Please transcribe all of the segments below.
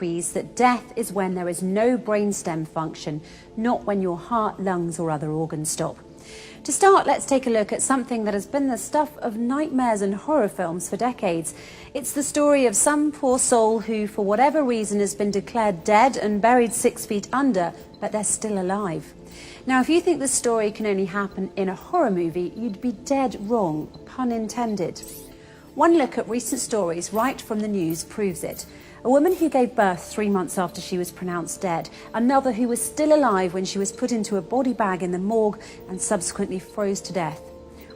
agrees that death is when there is no brainstem function, not when your heart, lungs or other organs stop. To start, let's take a look at something that has been the stuff of nightmares and horror films for decades. It's the story of some poor soul who, for whatever reason, has been declared dead and buried 6 feet under, but they're still alive. Now, if you think this story can only happen in a horror movie, you'd be dead wrong, pun intended. One look at recent stories right from the news proves it. A woman who gave birth 3 months after she was pronounced dead, another who was still alive when she was put into a body bag in the morgue and subsequently froze to death.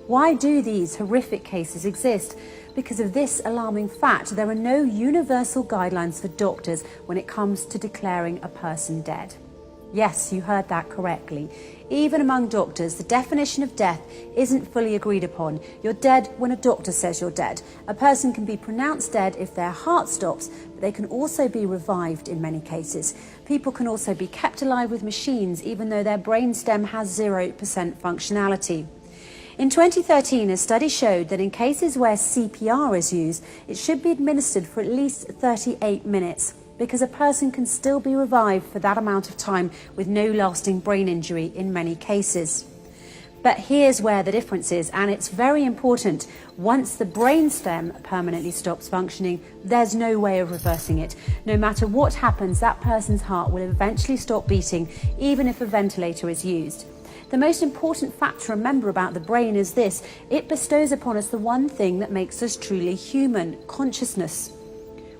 Why do these horrific cases exist? Because of this alarming fact, there are no universal guidelines for doctors when it comes to declaring a person dead. Yes, you heard that correctly. Even among doctors, the definition of death isn't fully agreed upon. You're dead when a doctor says you're dead. A person can be pronounced dead if their heart stops, but they can also be revived in many cases. People can also be kept alive with machines, even though their brainstem has 0% functionality. In 2013, a study showed that in cases where CPR is used, it should be administered for at least 38 minutes. Because a person can still be revived for that amount of time with no lasting brain injury in many cases. But here's where the difference is, and it's very important. Once the brainstem permanently stops functioning, there's no way of reversing it. No matter what happens, that person's heart will eventually stop beating, even if a ventilator is used. The most important fact to remember about the brain is this: it bestows upon us the one thing that makes us truly human: consciousness.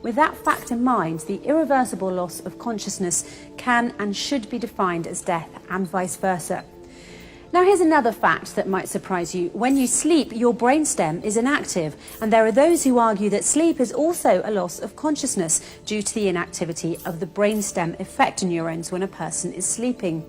With that fact in mind, the irreversible loss of consciousness can and should be defined as death, and vice versa. Now, here's another fact that might surprise you. When you sleep, your brainstem is inactive, and there are those who argue that sleep is also a loss of consciousness due to the inactivity of the brainstem effector neurons when a person is sleeping.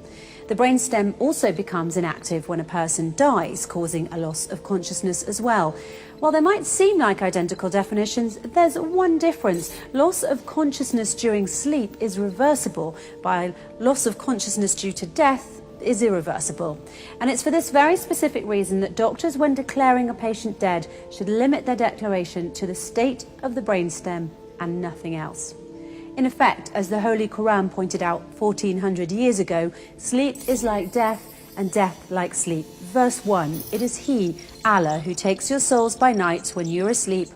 The brainstem also becomes inactive when a person dies, causing a loss of consciousness as well. While they might seem like identical definitions, there's one difference. Loss of consciousness during sleep is reversible, while loss of consciousness due to death is irreversible. And it's for this very specific reason that doctors, when declaring a patient dead, should limit their declaration to the state of the brainstem and nothing else. In effect, as the Holy Quran pointed out 1400 years ago, sleep is like death and death like sleep. Verse 1, it is He, Allah, who takes your souls by night when you are asleep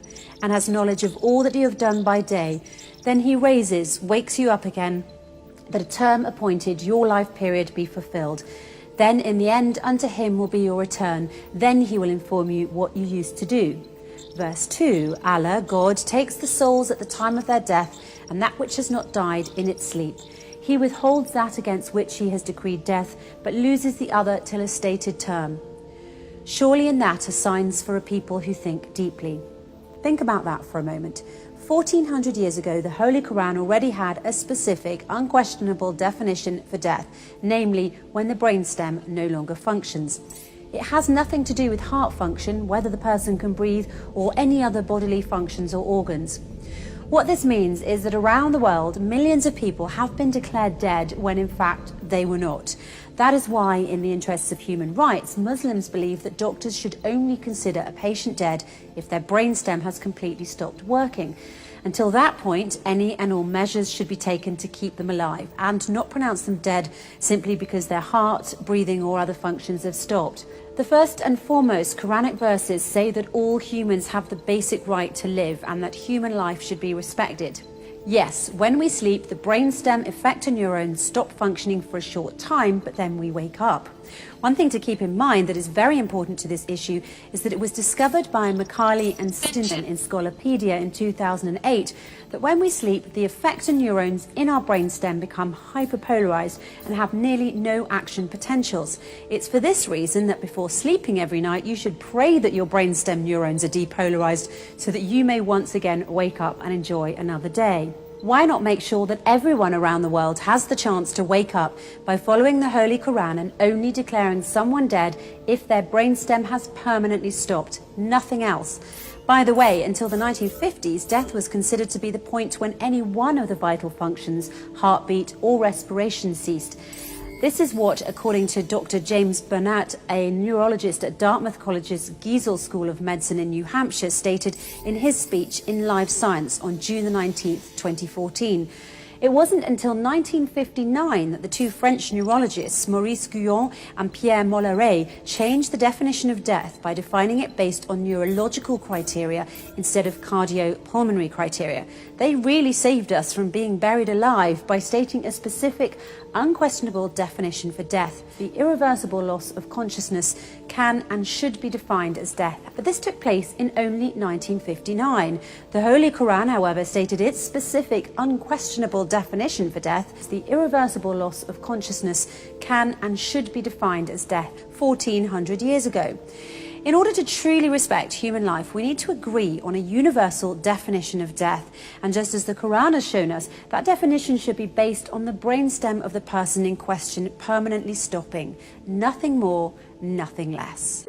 and has knowledge of all that you have done by day. Then He wakes you up again, that a term appointed, your life period, be fulfilled. Then in the end unto Him will be your return. Then He will inform you what you used to do. Verse 2, Allah, God, takes the souls at the time of their death and that which has not died in its sleep. He withholds that against which He has decreed death, but loses the other till a stated term. Surely in that are signs for a people who think deeply. Think about that for a moment. 1400 years ago, the Holy Quran already had a specific, unquestionable definition for death, namely when the brainstem no longer functions. It has nothing to do with heart function, whether the person can breathe, or any other bodily functions or organs. What this means is that around the world, millions of people have been declared dead when in fact they were not. That is why, in the interests of human rights, Muslims believe that doctors should only consider a patient dead if their brainstem has completely stopped working. Until that point, any and all measures should be taken to keep them alive and not pronounce them dead simply because their heart, breathing or other functions have stopped. The first and foremost Quranic verses say that all humans have the basic right to live and that human life should be respected. Yes, when we sleep, the brainstem effector neurons stop functioning for a short time, but then we wake up. One thing to keep in mind that is very important to this issue is that it was discovered by Macaulay and Stinson in Scolopedia in 2008 that when we sleep, the effector neurons in our brainstem become hyperpolarized and have nearly no action potentials. It's for this reason that before sleeping every night, you should pray that your brainstem neurons are depolarized so that you may once again wake up and enjoy another day. Why not make sure that everyone around the world has the chance to wake up by following the Holy Quran and only declaring someone dead if their brainstem has permanently stopped, nothing else? By the way, until the 1950s, death was considered to be the point when any one of the vital functions, heartbeat or respiration, ceased. This is what, according to Dr. James Burnett, a neurologist at Dartmouth College's Giesel School of Medicine in New Hampshire, stated in his speech in Live Science on June the 19th, 2014. It wasn't until 1959 that the two French neurologists, Maurice Guyon and Pierre Molleret, changed the definition of death by defining it based on neurological criteria instead of cardiopulmonary criteria. They really saved us from being buried alive by stating a specific, unquestionable definition for death. The irreversible loss of consciousness can and should be defined as death. But this took place in only 1959. The Holy Quran, however, stated its specific, unquestionable definition for death. The irreversible loss of consciousness can and should be defined as death 1400 years ago. In order to truly respect human life, we need to agree on a universal definition of death. And just as the Quran has shown us, that definition should be based on the brainstem of the person in question permanently stopping. Nothing more, nothing less.